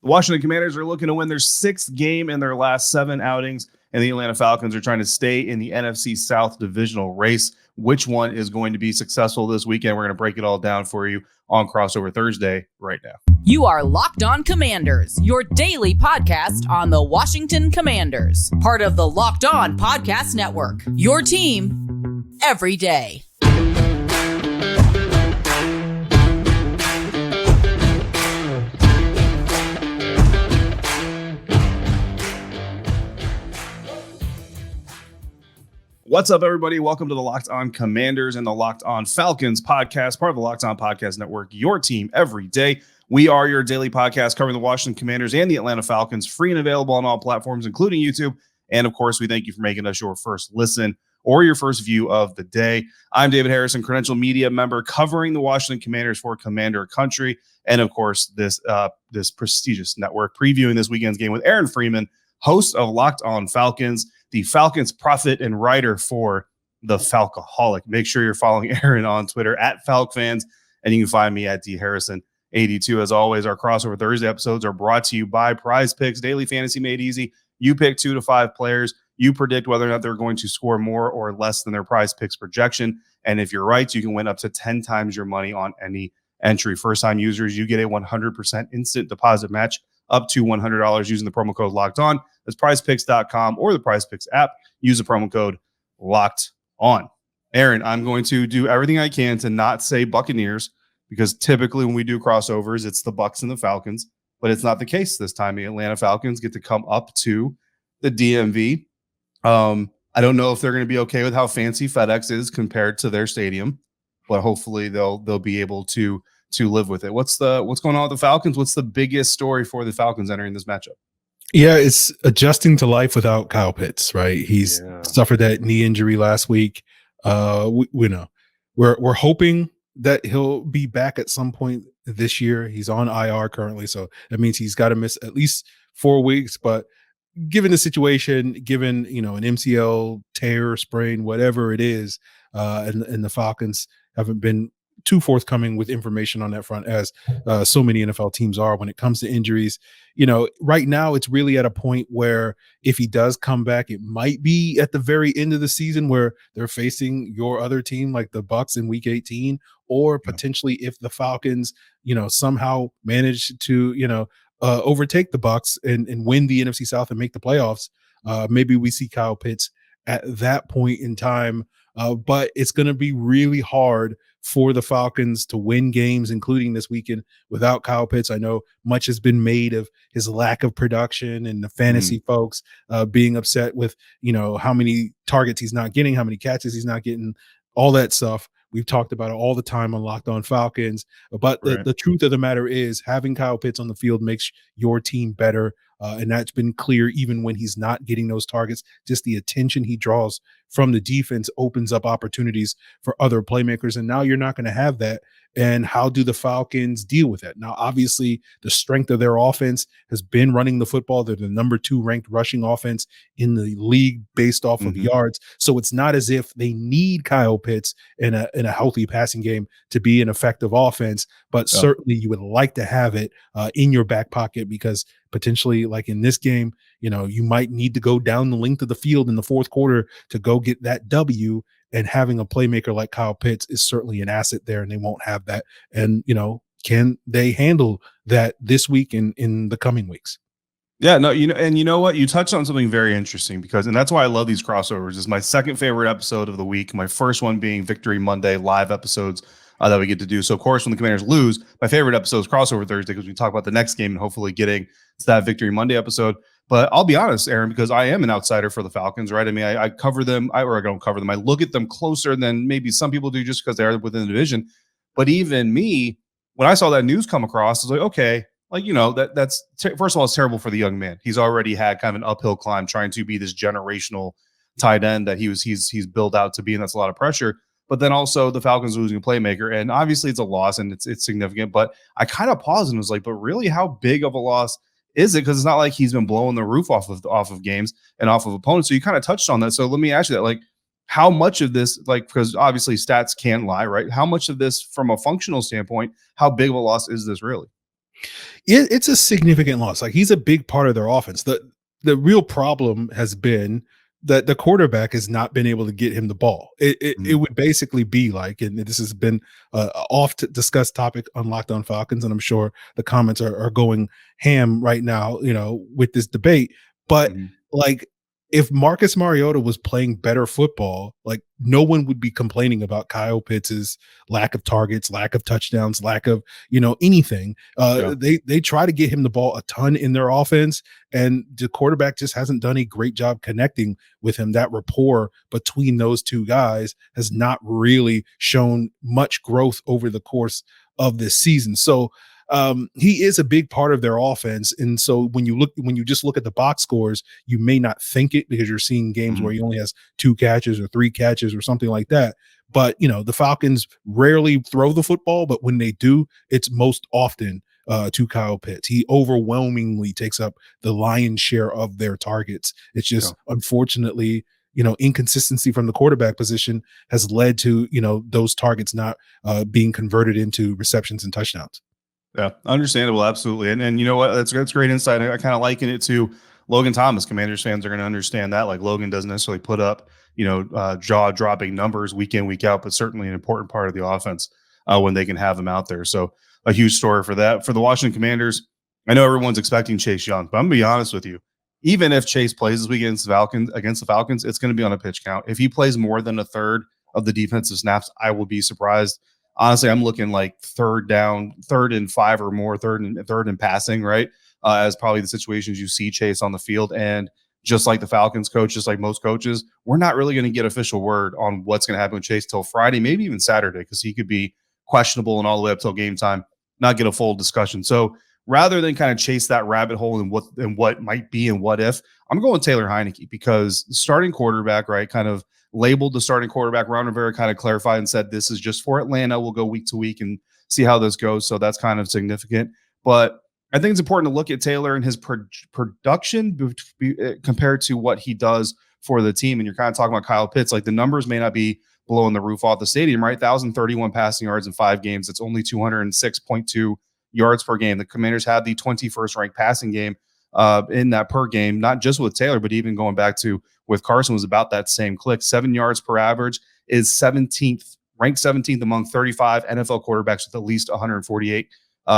The Washington Commanders are looking to win their sixth game in their last 7 outings, and the Atlanta Falcons are trying to stay in the NFC South divisional race. Which one is going to be successful this weekend? We're going to break it all down for you on Crossover Thursday right now. You are Locked On Commanders, your daily podcast on the Washington Commanders, part of the Locked On Podcast Network, your team every day. What's up, everybody? Welcome to the Locked On Commanders and the Locked On Falcons podcast, part of the Locked On Podcast Network, your team every day. We are your daily podcast covering the Washington Commanders and the Atlanta Falcons, free and available on all platforms, including YouTube. And of course, we thank you for making us your first listen or your first view of the day. I'm David Harrison, credential media member covering the Washington Commanders for Commander Country. And of course, this prestigious network previewing this weekend's game with Aaron Freeman, host of Locked On Falcons, the Falcons prophet and writer for the Falcoholic. Make sure you're following Aaron on Twitter at FalcFans, and you can find me at DHarrison82. As always, our Crossover Thursday episodes are brought to you by Prize Picks, daily fantasy made easy. You pick 2 to 5 players. You predict whether or not they're going to score more or less than their Prize Picks projection. And if you're right, you can win up to 10 times your money on any entry. First-time users, you get a 100% instant deposit match up to $100 using the promo code Locked On. That's prizepicks.com or the PrizePicks app. Use the promo code Locked On. Aaron, I'm going to do everything I can to not say Buccaneers, because typically when we do crossovers, it's the Bucs and the Falcons, but it's not the case this time. The Atlanta Falcons get to come up to the DMV. I don't know if they're going to be okay with how fancy FedEx is compared to their stadium, but hopefully they'll be able to live with it. What's going on with the Falcons? What's the biggest story for the Falcons entering this matchup? Yeah, it's adjusting to life without Kyle Pitts, right? He's suffered that knee injury last week. We know we're hoping that he'll be back at some point this year. He's on IR currently, so that means he's got to miss at least 4 weeks. But given the situation, given an MCL tear, sprain, whatever it is, and the Falcons haven't been too forthcoming with information on that front, as so many NFL teams are when it comes to injuries. Right now it's really at a point where if he does come back, it might be at the very end of the season where they're facing your other team like the Bucs in week 18, or potentially if the Falcons, somehow manage to, overtake the Bucs and win the NFC South and make the playoffs. Maybe we see Kyle Pitts at that point in time. But it's going to be really hard for the Falcons to win games, including this weekend, without Kyle Pitts. I know much has been made of his lack of production and the fantasy folks being upset with, how many targets he's not getting, how many catches he's not getting, all that stuff. We've talked about it all the time on Locked On Falcons. But the truth of the matter is having Kyle Pitts on the field makes your team better. And that's been clear even when he's not getting those targets. Just the attention he draws from the defense opens up opportunities for other playmakers. And now you're not going to have that. And how do the Falcons deal with that? Now, obviously, the strength of their offense has been running the football. They're the number 2 ranked rushing offense in the league based off of yards. So it's not as if they need Kyle Pitts in a healthy passing game to be an effective offense. But certainly you would like to have it in your back pocket, because potentially, like in this game, you might need to go down the length of the field in the fourth quarter to go get that W. And having a playmaker like Kyle Pitts is certainly an asset there, and they won't have that. And, can they handle that this week and in the coming weeks? Yeah, no, and you know what? You touched on something very interesting, and that's why I love these crossovers. It's my second favorite episode of the week. My first one being Victory Monday live episodes that we get to do. So, of course, when the Commanders lose, my favorite episode is Crossover Thursday, because we talk about the next game and hopefully getting to that Victory Monday episode. But I'll be honest, Aaron, because I am an outsider for the Falcons, right? I mean, I cover them, or I don't cover them. I look at them closer than maybe some people do just because they're within the division. But even me, when I saw that news come across, I was like, okay, that's first of all, it's terrible for the young man. He's already had kind of an uphill climb trying to be this generational tight end that he's built out to be, and that's a lot of pressure. But then also the Falcons losing a playmaker, and obviously it's a loss and it's significant. But I kind of paused and was like, but really, how big of a loss is it? Because it's not like he's been blowing the roof off of games and off of opponents. So you kind of touched on that. So let me ask you that, like, how much of this, because obviously stats can't lie, right? How much of this, from a functional standpoint, how big of a loss is this really? It's a significant loss. Like, he's a big part of their offense. The real problem has been that the quarterback has not been able to get him the ball. It would basically be like, and this has been oft discussed topic on Locked On Falcons, and I'm sure the comments are going ham right now, with this debate. But like, if Marcus Mariota was playing better football, like, no one would be complaining about Kyle Pitts' lack of targets, lack of touchdowns, lack of, anything. They try to get him the ball a ton in their offense, and the quarterback just hasn't done a great job connecting with him. That rapport between those two guys has not really shown much growth over the course of this season. So he is a big part of their offense. And so when you just look at the box scores, you may not think it because you're seeing games where he only has 2 catches or 3 catches or something like that. But, the Falcons rarely throw the football, but when they do, it's most often to Kyle Pitts. He overwhelmingly takes up the lion's share of their targets. It's just, unfortunately, inconsistency from the quarterback position has led to, those targets not being converted into receptions and touchdowns. Yeah, understandable. Absolutely. And you know what? That's great insight. I kind of liken it to Logan Thomas. Commanders fans are going to understand that. Like, Logan doesn't necessarily put up, jaw dropping numbers week in, week out, but certainly an important part of the offense when they can have him out there. So a huge story for that. For the Washington Commanders, I know everyone's expecting Chase Young, but I'm going to be honest with you. Even if Chase plays this week against the Falcons, it's going to be on a pitch count. If he plays more than a third of the defensive snaps, I will be surprised. Honestly, I'm looking like third and 5 or more, third and passing, right? As probably the situations you see Chase on the field. And just like the Falcons coach, just like most coaches, we're not really going to get official word on what's going to happen with Chase till Friday, maybe even Saturday, because he could be questionable and all the way up till game time, not get a full discussion. So rather than kind of chase that rabbit hole and what might be and what if, I'm going with Taylor Heinicke, because the starting quarterback, right, kind of labeled the starting quarterback. Ron Rivera kind of clarified and said, this is just for Atlanta. We'll go week to week and see how this goes. So that's kind of significant. But I think it's important to look at Taylor and his production compared to what he does for the team. And you're kind of talking about Kyle Pitts. Like, the numbers may not be blowing the roof off the stadium, right? 1,031 passing yards in 5 games. It's only 206.2 yards per game. The Commanders had the 21st ranked passing game in that per game, not just with Taylor, but even going back to with Carson was about that same click. 7 yards per average is ranked 17th among 35 NFL quarterbacks with at least 148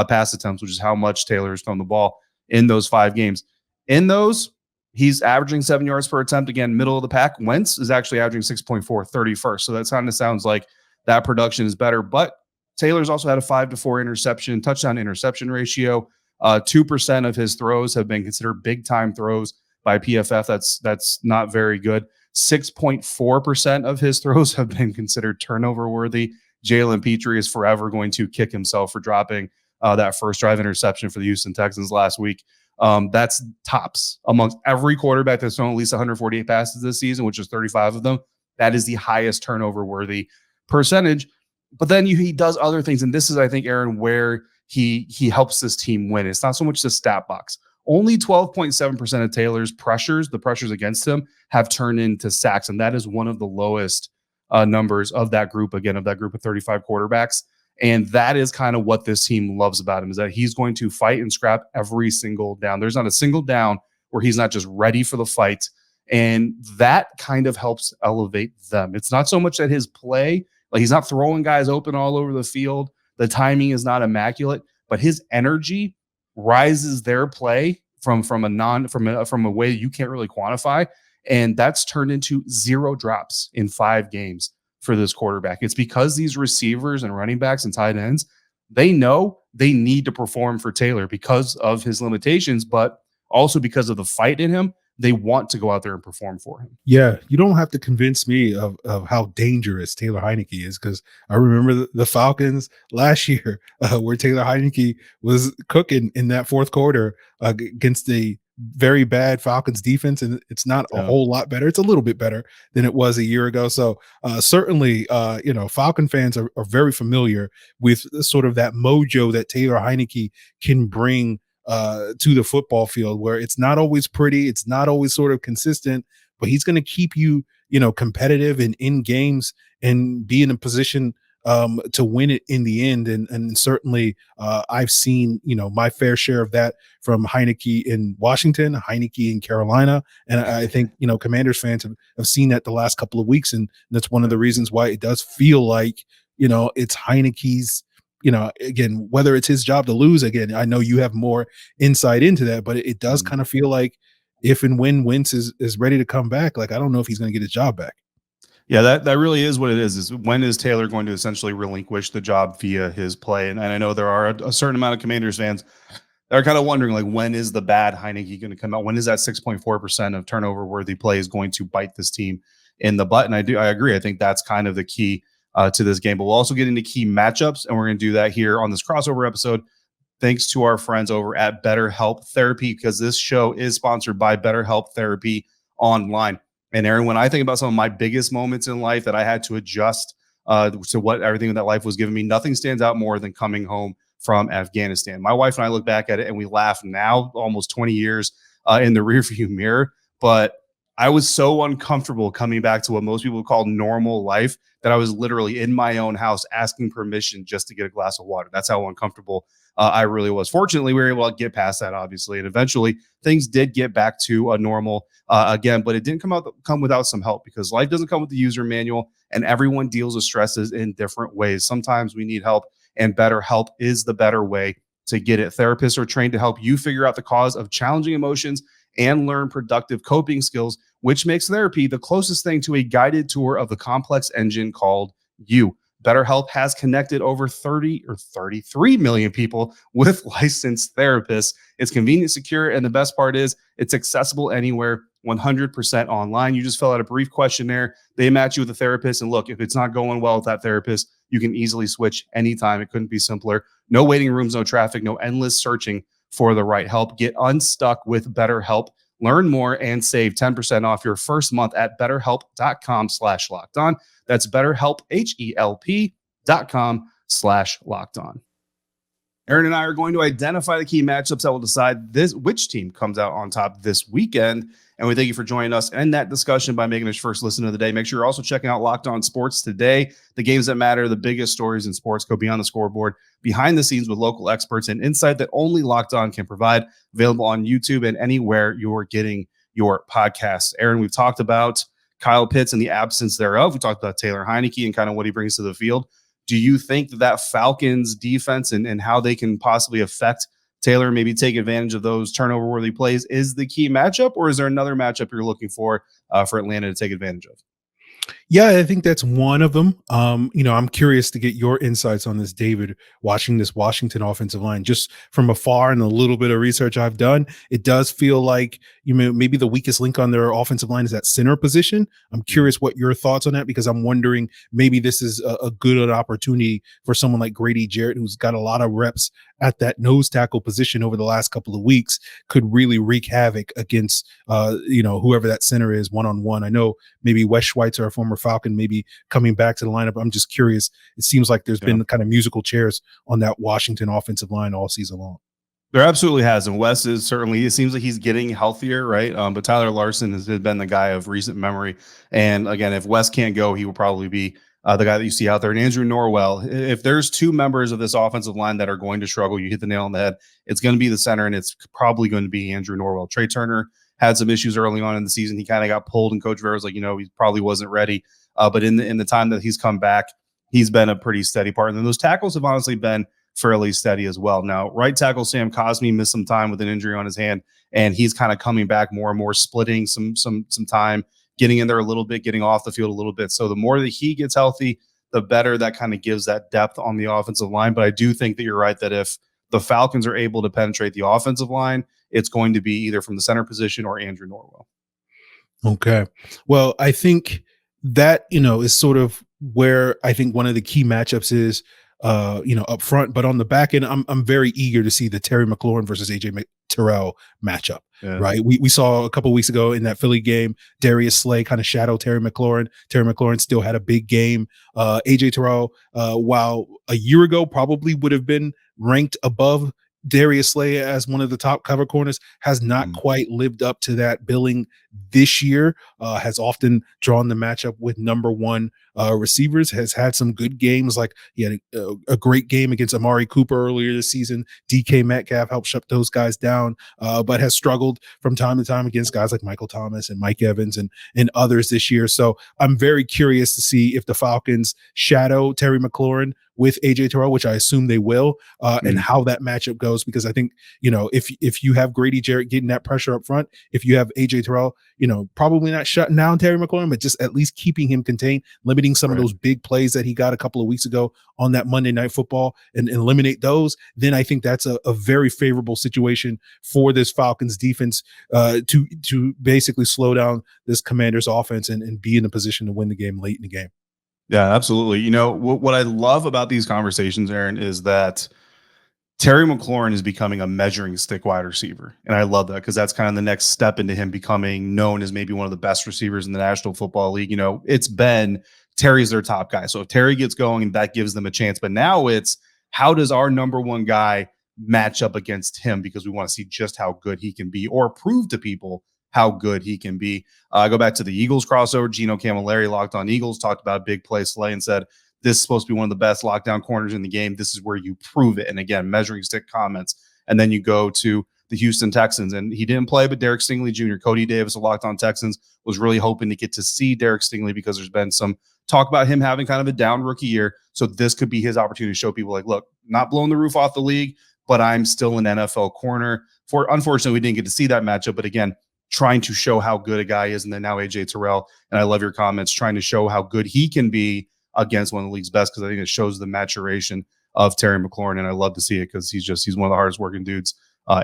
pass attempts, which is how much Taylor has thrown the ball in those 5 games. In those, he's averaging 7 yards per attempt. Again, middle of the pack. Wentz is actually averaging 6.4, 31st. So that kind of sounds like that production is better. But Taylor's also had a 5-to-4 touchdown interception ratio. 2% of his throws have been considered big time throws by PFF. That's not very good. 6.4% of his throws have been considered turnover worthy. Jalen Petrie is forever going to kick himself for dropping that first drive interception for the Houston Texans last week. That's tops amongst every quarterback that's thrown at least 148 passes this season, which is 35 of them. That is the highest turnover worthy percentage. But then he does other things. And this is, I think, Aaron, where he helps this team win. It's not so much the stat box. Only 12.7% of Taylor's the pressures against him, have turned into sacks. And that is one of the lowest numbers of that group, of 35 quarterbacks. And that is kind of what this team loves about him, is that he's going to fight and scrap every single down. There's not a single down where he's not just ready for the fight. And that kind of helps elevate them. It's not so much that his play, like, he's not throwing guys open all over the field. The timing is not immaculate, but his energy rises their play from a way you can't really quantify. And that's turned into 0 drops in 5 games for this quarterback. It's because these receivers and running backs and tight ends, they know they need to perform for Taylor because of his limitations, but also because of the fight in him. They want to go out there and perform for him. Yeah, you don't have to convince me of how dangerous Taylor Heinicke is, because I remember the Falcons last year where Taylor Heinicke was cooking in that fourth quarter against a very bad Falcons defense, and it's not a whole lot better. It's a little bit better than it was a year ago. So certainly, Falcon fans are very familiar with sort of that mojo that Taylor Heinicke can bring to the football field, where it's not always pretty, it's not always sort of consistent, but he's going to keep you, competitive and in games and be in a position to win it in the end. And certainly I've seen, my fair share of that from Heinicke in Washington, Heinicke in Carolina. And I think, Commanders fans have seen that the last couple of weeks. And that's one of the reasons why it does feel like, it's Heinicke's, again, whether it's his job to lose, again, I know you have more insight into that, but it does kind of feel like if and when Wentz is ready to come back, like, I don't know if he's going to get his job back. Yeah, that really is what it is when is Taylor going to essentially relinquish the job via his play? And I know there are a certain amount of Commanders fans that are kind of wondering, like, when is the bad Heinicke going to come out? When is that 6.4% of turnover worthy play is going to bite this team in the butt? And I agree. I think that's kind of the key to this game. But we'll also get into key matchups, and we're going to do that here on this crossover episode. Thanks to our friends over at BetterHelp Therapy, because this show is sponsored by BetterHelp Therapy Online. And Aaron, when I think about some of my biggest moments in life that I had to adjust to what everything that life was giving me, nothing stands out more than coming home from Afghanistan. My wife and I look back at it and we laugh now, almost 20 years in the rearview mirror. But I was so uncomfortable coming back to what most people call normal life that I was literally in my own house asking permission just to get a glass of water. That's how uncomfortable I really was. Fortunately, we were able to get past that, obviously, and eventually things did get back to a normal again, but it didn't come without some help, because life doesn't come with the user manual, and everyone deals with stresses in different ways. Sometimes we need help, and BetterHelp is the better way to get it. Therapists are trained to help you figure out the cause of challenging emotions and learn productive coping skills, which makes therapy the closest thing to a guided tour of the complex engine called you. BetterHelp has connected over 30 or 33 million people with licensed therapists. It's convenient, secure, and the best part is it's accessible anywhere, 100% online. You just fill out a brief questionnaire. They match you with a therapist. And look, if it's not going well with that therapist, you can easily switch anytime. It couldn't be simpler. No waiting rooms, no traffic, no endless searching for the right help. Get unstuck with BetterHelp. Learn more and save 10% off your first month at betterhelp.com/lockedon. That's BetterHelp, HELP.com/lockedon. Aaron and I are going to identify the key matchups that will decide which team comes out on top this weekend. And we thank you for joining us in that discussion by making us your first listen of the day. Make sure you're also checking out Locked On Sports today. The games that matter, the biggest stories in sports, go beyond the scoreboard, behind the scenes with local experts and insight that only Locked On can provide. Available on YouTube and anywhere you're getting your podcasts. Aaron, we've talked about Kyle Pitts and the absence thereof. We talked about Taylor Heinicke and kind of what he brings to the field. Do you think that Falcons defense and how they can possibly affect Taylor, maybe take advantage of those turnover-worthy plays, is the key matchup, or is there another matchup you're looking for Atlanta to take advantage of? Yeah, I think that's one of them. I'm curious to get your insights on this, David, watching this Washington offensive line just from afar and a little bit of research I've done. It does feel like maybe the weakest link on their offensive line is that center position. I'm curious what your thoughts on that, because I'm wondering maybe this is a good opportunity for someone like Grady Jarrett, who's got a lot of reps at that nose tackle position over the last couple of weeks, could really wreak havoc against, whoever that center is one-on-one. I know maybe Wes Schweitzer, a former Falcon, maybe coming back to the lineup. I'm just curious. It seems like there's been kind of musical chairs on that Washington offensive line all season long. There absolutely has. And Wes is certainly, it seems like he's getting healthier, right? But Tyler Larson has been the guy of recent memory. And again, if Wes can't go, he will probably be the guy that you see out there. And Andrew Norwell, if there's two members of this offensive line that are going to struggle, you hit the nail on the head. It's going to be the center, and it's probably going to be Andrew Norwell. Trey Turner had some issues early on in the season. He kind of got pulled, and Coach Vera was like, he probably wasn't ready. But in the time that he's come back, he's been a pretty steady partner. And those tackles have honestly been fairly steady as well. Now, right tackle Sam Cosmi missed some time with an injury on his hand, and he's kind of coming back more and more, splitting some time, getting in there a little bit, getting off the field a little bit. So the more that he gets healthy, the better that kind of gives that depth on the offensive line. But I do think that you're right that if the Falcons are able to penetrate the offensive line, it's going to be either from the center position or Andrew Norwell. Okay. Well, I think that, is sort of where I think one of the key matchups is, up front. But on the back end, I'm very eager to see the Terry McLaurin versus AJ Terrell matchup. Yeah. Right. We saw a couple of weeks ago in that Philly game, Darius Slay kind of shadowed Terry McLaurin. Terry McLaurin still had a big game. AJ Terrell, while a year ago probably would have been ranked above Darius Slay as one of the top cover corners, has not quite lived up to that billing this year has often drawn the matchup with number one receivers, has had some good games. Like he had a great game against Amari Cooper earlier this season. DK Metcalf helped shut those guys down, but has struggled from time to time against guys like Michael Thomas and Mike Evans and others this year. So I'm very curious to see if the Falcons shadow Terry McLaurin with AJ Terrell, which I assume they will, and how that matchup goes. Because I think, if you have Grady Jarrett getting that pressure up front, if you have AJ Terrell, probably not shutting down Terry McLaurin, but just at least keeping him contained, limiting some of those big plays that he got a couple of weeks ago on that Monday Night Football and eliminate those, then I think that's a very favorable situation for this Falcons defense to basically slow down this Commanders offense and be in a position to win the game late in the game. Yeah, absolutely. What I love about these conversations, Aaron, is that Terry McLaurin is becoming a measuring stick wide receiver. And I love that because that's kind of the next step into him becoming known as maybe one of the best receivers in the National Football League. It's been Terry's their top guy. So if Terry gets going, that gives them a chance. But now it's how does our number one guy match up against him, because we want to see just how good he can be or prove to people how good he can be. I go back to the Eagles crossover. Gino Camilleri, Locked On Eagles, talked about a big play Slay and said, this is supposed to be one of the best lockdown corners in the game. This is where you prove it. And again, measuring stick comments. And then you go to the Houston Texans, and he didn't play, but Derek Stingley Jr., Cody Davis of Locked On Texans, was really hoping to get to see Derek Stingley because there's been some talk about him having kind of a down rookie year. So this could be his opportunity to show people like, look, not blowing the roof off the league, but I'm still an NFL corner. Unfortunately, we didn't get to see that matchup. But again, trying to show how good a guy is. And then now AJ Terrell, and I love your comments, trying to show how good he can be against one of the league's best, because I think it shows the maturation of Terry McLaurin, and I love to see it because he's one of the hardest working dudes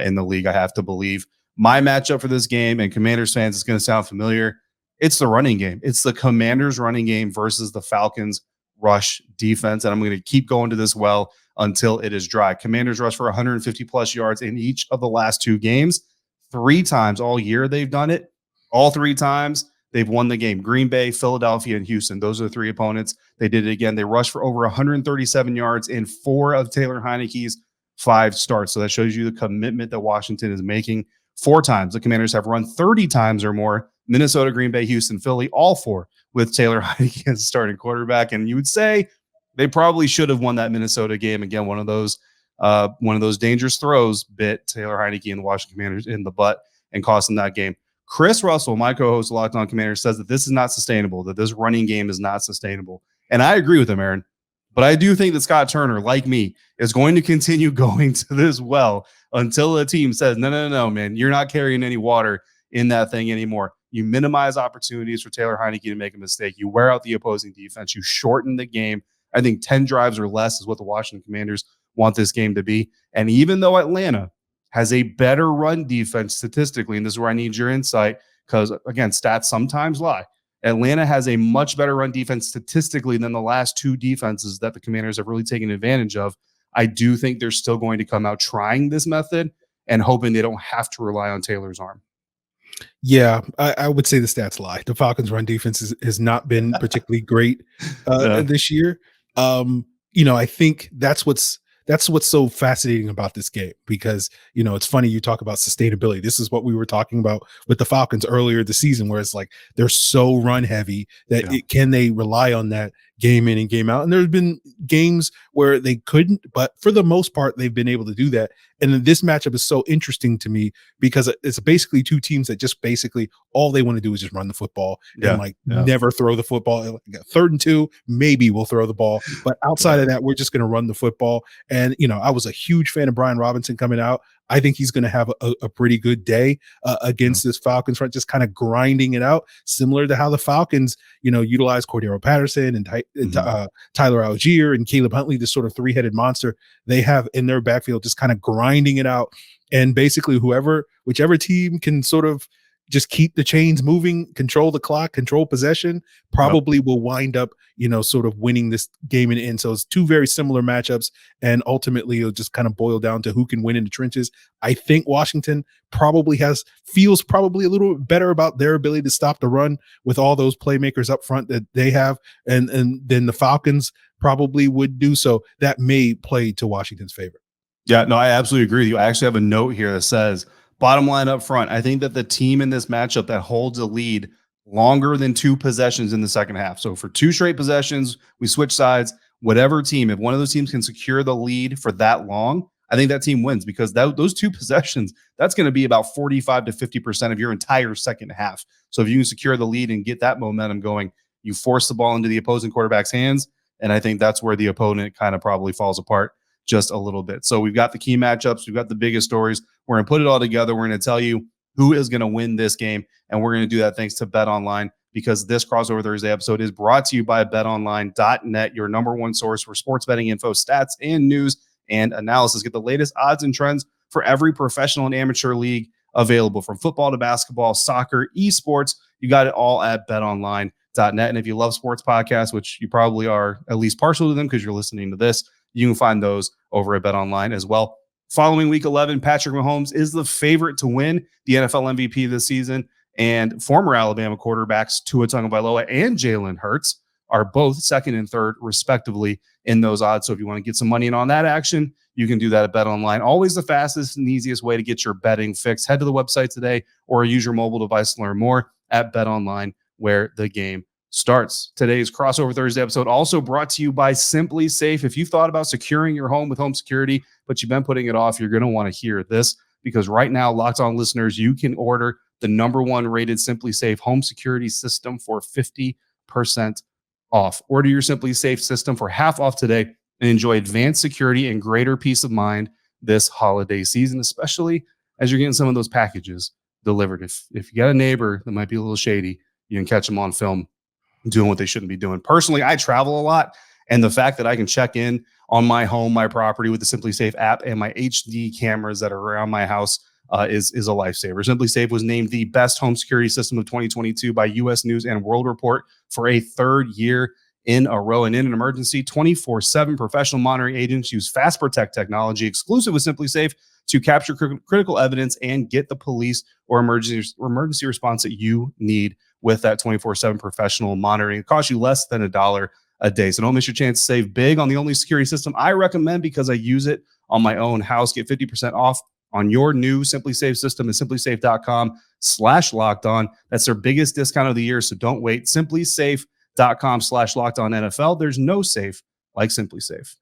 in the league, I have to believe. My matchup for this game, and Commanders fans, it's going to sound familiar, it's the running game. It's the Commanders running game versus the Falcons rush defense, and I'm going to keep going to this well until it is dry. Commanders rush for 150 plus yards in each of the last two games. 3 times all year they've done it. All 3 times they've won the game. Green Bay, Philadelphia, and Houston. Those are the 3 opponents. They did it again. They rushed for over 137 yards in 4 of Taylor Heinicke's 5 starts. So that shows you the commitment that Washington is making. 4 times the Commanders have run 30 times or more. Minnesota, Green Bay, Houston, Philly, all 4 with Taylor Heinicke as starting quarterback. And you would say they probably should have won that Minnesota game. Again, one of those dangerous throws bit Taylor Heinicke and the Washington Commanders in the butt and cost them that game. Chris Russell, my co-host of Locked On Commanders, says that this is not sustainable, that this running game is not sustainable. And I agree with him, Aaron. But I do think that Scott Turner, like me, is going to continue going to this well until the team says, no, man, you're not carrying any water in that thing anymore. You minimize opportunities for Taylor Heinicke to make a mistake. You wear out the opposing defense. You shorten the game. I think 10 drives or less is what the Washington Commanders want this game to be. And even though Atlanta has a better run defense statistically, and this is where I need your insight, because again, stats sometimes lie. Atlanta has a much better run defense statistically than the last 2 defenses that the Commanders have really taken advantage of. I do think they're still going to come out trying this method and hoping they don't have to rely on Taylor's arm. Yeah, I would say the stats lie. The Falcons' run defense has not been particularly great this year. I think that's what's so fascinating about this game, because, it's funny you talk about sustainability. This is what we were talking about with the Falcons earlier this season, where it's like they're so run heavy that can they rely on that game in and game out? And there's been games where they couldn't, but for the most part, they've been able to do that. And then this matchup is so interesting to me because it's basically 2 teams that just basically all they want to do is just run the football and never throw the football. Like 3rd and 2, maybe we'll throw the ball, but outside of that, we're just going to run the football. And, I was a huge fan of Brian Robinson coming out. I think he's going to have a pretty good day against this Falcons front, just kind of grinding it out, similar to how the Falcons, utilize Cordero Patterson and Tyler Algier and Caleb Huntley, this sort of 3-headed monster they have in their backfield, just kind of grinding it out. And basically whichever team can sort of just keep the chains moving, control the clock, control possession, probably will wind up, sort of winning this game in the end. So it's 2 very similar matchups, and ultimately it'll just kind of boil down to who can win in the trenches. I think Washington feels probably a little bit better about their ability to stop the run with all those playmakers up front that they have, and then the Falcons probably would do. So that may play to Washington's favor. Yeah, no, I absolutely agree with you. I actually have a note here that says Bottom line up front, I think that the team in this matchup that holds a lead longer than 2 possessions in the second half. So for 2 straight possessions, we switch sides. Whatever team, if one of those teams can secure the lead for that long, I think that team wins, because those 2 possessions, that's going to be about 45 to 50% of your entire second half. So if you can secure the lead and get that momentum going, you force the ball into the opposing quarterback's hands. And I think that's where the opponent kind of probably falls apart just a little bit. So we've got the key matchups. We've got the biggest stories. We're going to put it all together. We're going to tell you who is going to win this game. And we're going to do that thanks to Bet Online, because this Crossover Thursday episode is brought to you by betonline.net, your number one source for sports betting info, stats, and news and analysis. Get the latest odds and trends for every professional and amateur league available, from football to basketball, soccer, esports. You got it all at betonline.net. And if you love sports podcasts, which you probably are at least partial to them because you're listening to this, you can find those over at BetOnline as well. Following week 11, Patrick Mahomes is the favorite to win the NFL MVP this season, and former Alabama quarterbacks Tua Tagovailoa and Jalen Hurts are both second and third, respectively, in those odds. So if you want to get some money in on that action, you can do that at BetOnline. Always the fastest and easiest way to get your betting fix. Head to the website today or use your mobile device to learn more at BetOnline, where the game starts. Today's Crossover Thursday episode also brought to you by Simply Safe. If you've thought about securing your home with home security, but you've been putting it off, you're going to want to hear this, because right now, Locked On listeners, you can order the number 1 rated Simply Safe home security system for 50% off. Order your Simply Safe system for half off today and enjoy advanced security and greater peace of mind this holiday season, especially as you're getting some of those packages delivered. If you got a neighbor that might be a little shady, you can catch them on film doing what they shouldn't be doing. Personally, I travel a lot, and the fact that I can check in on my home, my property with the Simply Safe app and my HD cameras that are around my house is a lifesaver. Simply Safe was named the best home security system of 2022 by U.S. News and World Report for a 3rd year in a row. And in an emergency, 24/7 professional monitoring agents use Fast Protect technology exclusive with Simply Safe to capture critical evidence and get the police or emergency response that you need with that 24/7 professional monitoring. It costs you less than $1 a day. So don't miss your chance to save big on the only security system I recommend, because I use it on my own house. Get 50% off on your new Simply Safe system at simplysafe.com/lockedon. That's their biggest discount of the year. So don't wait. simplysafe.com/lockedon NFL. There's no safe like Simply Safe.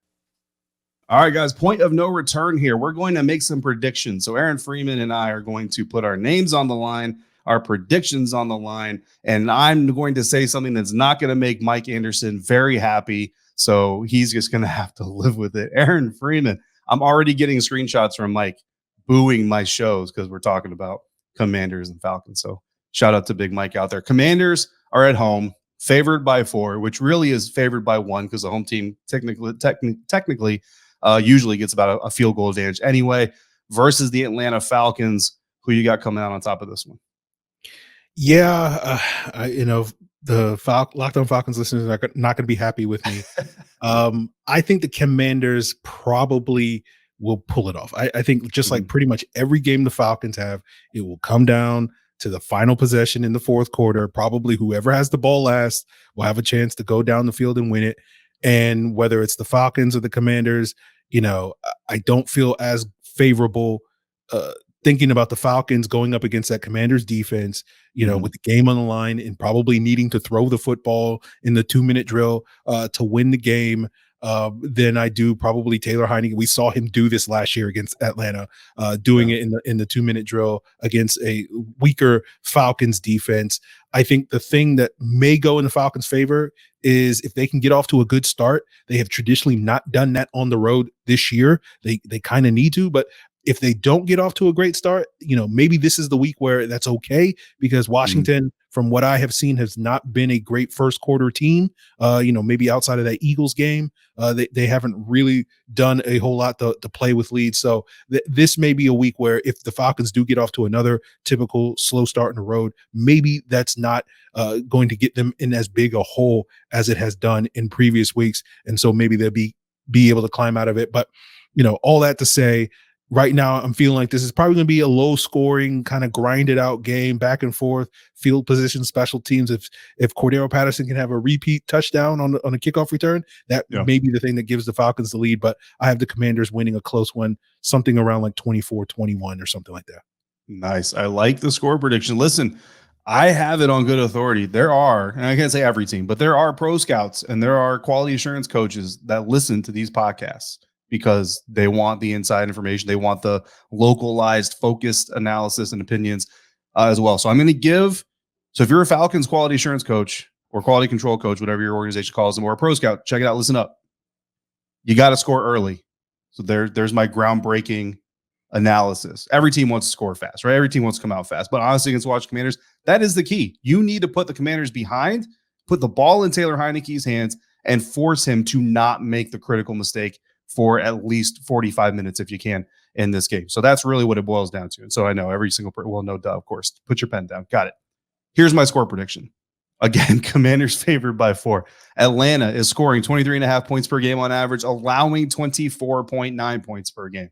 All right, guys, point of no return here. We're going to make some predictions. So Aaron Freeman and I are going to put our names on the line, our predictions on the line, and I'm going to say something that's not going to make Mike Anderson very happy. So he's just going to have to live with it. Aaron Freeman, I'm already getting screenshots from Mike booing my shows because we're talking about Commanders and Falcons. So shout out to Big Mike out there. Commanders are at home, favored by 4, which really is favored by 1 because the home team technically usually gets about a field goal advantage anyway, versus the Atlanta Falcons. Who you got coming out on top of this one? Yeah, the Locked On Falcons listeners are not going to be happy with me. I think the Commanders probably will pull it off. I think just like pretty much every game the Falcons have, it will come down to the final possession in the 4th quarter. Probably whoever has the ball last will have a chance to go down the field and win it. And whether it's the Falcons or the Commanders, I don't feel as favorable thinking about the Falcons going up against that Commanders defense, with the game on the line and probably needing to throw the football in the 2-minute drill to win the game, than I do probably Taylor Heinicke. We saw him do this last year against Atlanta, doing it in the 2-minute drill against a weaker Falcons defense. I think the thing that may go in the Falcons' favor is if they can get off to a good start. They have traditionally not done that on the road this year. They kind of need to, but if they don't get off to a great start, maybe this is the week where that's okay, because Washington, from what I have seen, has not been a great first quarter team. Maybe outside of that Eagles game, they haven't really done a whole lot to play with leads. So this may be a week where if the Falcons do get off to another typical slow start in the road, maybe that's not going to get them in as big a hole as it has done in previous weeks. And so maybe they'll be able to climb out of it. But, all that to say, right now, I'm feeling like this is probably going to be a low-scoring, kind of grinded out game, back and forth, field position, special teams. If Cordero Patterson can have a repeat touchdown on a kickoff return, that may be the thing that gives the Falcons the lead. But I have the Commanders winning a close one, something around like 24-21 or something like that. Nice. I like the score prediction. Listen, I have it on good authority. There are, and I can't say every team, but there are pro scouts and there are quality assurance coaches that listen to these podcasts because they want the inside information. They want the localized, focused analysis and opinions as well. So I'm going to give. So if you're a Falcons quality assurance coach or quality control coach, whatever your organization calls them, or a pro scout, check it out. Listen up. You got to score early. So there's my groundbreaking analysis. Every team wants to score fast, right? Every team wants to come out fast. But honestly, against Washington Commanders, that is the key. You need to put the Commanders behind, put the ball in Taylor Heinicke's hands, and force him to not make the critical mistake for at least 45 minutes if you can in this game. So that's really what it boils down to. And so I know every single person, well, no, duh, of course. Put your pen down. Got it. Here's my score prediction. Again, Commanders favored by 4. Atlanta is scoring 23.5 points per game on average, allowing 24.9 points per game.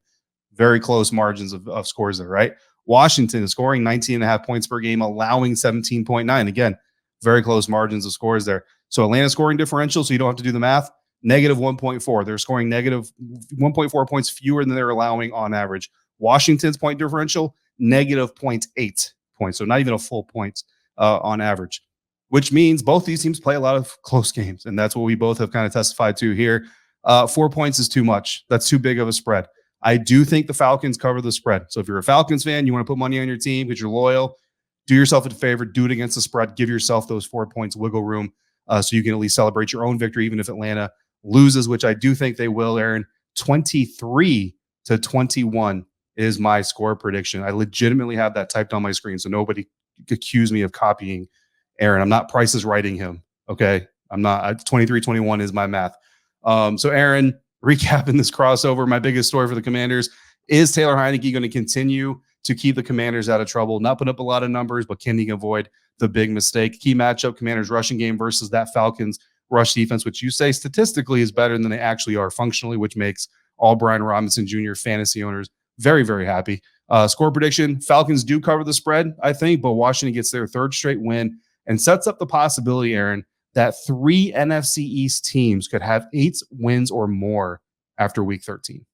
Very close margins of scores there, right? Washington is scoring 19.5 points per game, allowing 17.9. Again, very close margins of scores there. So Atlanta scoring differential, so you don't have to do the math, negative 1.4. They're scoring negative 1.4 points fewer than they're allowing on average. Washington's point differential, negative 0.8 points. So not even a full point on average, which means both these teams play a lot of close games. And that's what we both have kind of testified to here. 4 points is too much. That's too big of a spread. I do think the Falcons cover the spread. So if you're a Falcons fan, you want to put money on your team because you're loyal, do yourself a favor, do it against the spread, give yourself those 4 points wiggle room so you can at least celebrate your own victory, even if Atlanta loses, which I do think they will, Aaron. 23-21 is my score prediction. I legitimately have that typed on my screen, so nobody accuse me of copying Aaron. I'm not Price is writing him, okay? I'm not. 23-21 is my math. So Aaron, recapping this crossover, my biggest story for the Commanders is Taylor Heinicke going to continue to keep the Commanders out of trouble, not put up a lot of numbers, but can he avoid the big mistake? Key matchup, Commanders rushing game versus that Falcons rush defense, which you say statistically is better than they actually are functionally, which makes all Brian Robinson Jr. fantasy owners very, very happy. Score prediction, Falcons do cover the spread, I think, but Washington gets their 3rd straight win and sets up the possibility, Aaron, that 3 NFC East teams could have 8 wins or more after week 13.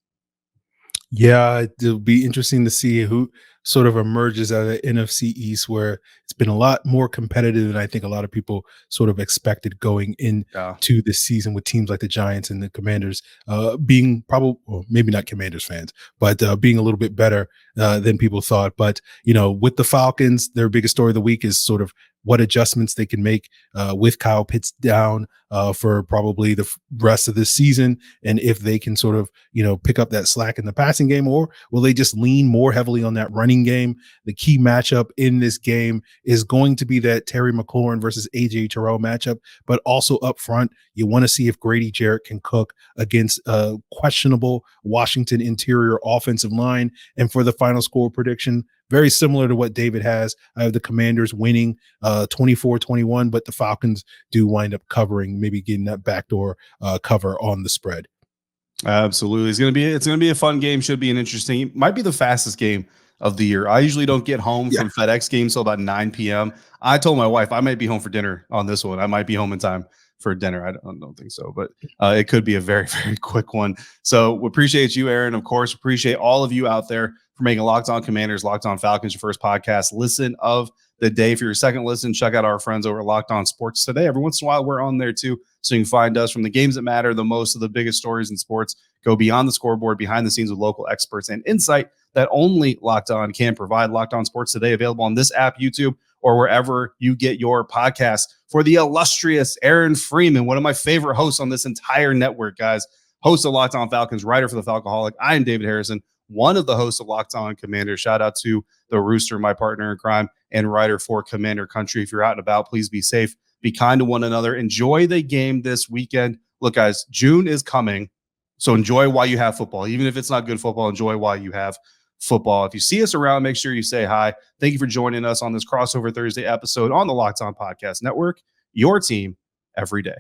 Yeah, it'll be interesting to see who sort of emerges out of the NFC East, where it's been a lot more competitive than I think a lot of people sort of expected going into this season, with teams like the Giants and the Commanders being probably, well, maybe not Commanders fans, but being a little bit better than people thought. But, you know, with the Falcons, their biggest story of the week is sort of what adjustments they can make with Kyle Pitts down for probably the rest of this season, and if they can sort of, you know, pick up that slack in the passing game, or will they just lean more heavily on that running game? The key matchup in this game is going to be that Terry McLaurin versus AJ Terrell matchup, but also up front, you want to see if Grady Jarrett can cook against a questionable Washington interior offensive line. And for the final score prediction, very similar to what David has. I have the Commanders winning 24-21, but the Falcons do wind up covering, maybe getting that backdoor cover on the spread. Absolutely. It's gonna be a fun game. Should be an interesting, it might be the fastest game of the year. I usually don't get home from FedEx games till about 9 p.m. I told my wife I might be home for dinner on this one. I might be home in time for dinner. I don't think so, but it could be a very, very quick one. So we appreciate you, Aaron. Of course, appreciate all of you out there for making Locked On Commanders, Locked On Falcons your first podcast listen of the day. For your second listen, check out our friends over at Locked On Sports Today. Every once in a while, we're on there too, so you can find us from the games that matter, the most of the biggest stories in sports, go beyond the scoreboard, behind the scenes with local experts and insight that only Locked On can provide. Locked On Sports Today, available on this app, YouTube, or wherever you get your podcasts. For the illustrious Aaron Freeman, one of my favorite hosts on this entire network, guys, host of Locked On Falcons, writer for the Falcoholic. I am David Harrison, one of the hosts of Locked On Commanders. Shout out to the Rooster, my partner in crime and writer for Commander Country. If you're out and about, please be safe, be kind to one another, enjoy the game this weekend. Look, guys, June is coming, so enjoy while you have football. Even if it's not good football, enjoy while you have football. If you see us around, make sure you say hi. Thank you for joining us on this Crossover Thursday episode on the Locked On Podcast Network, your team every day.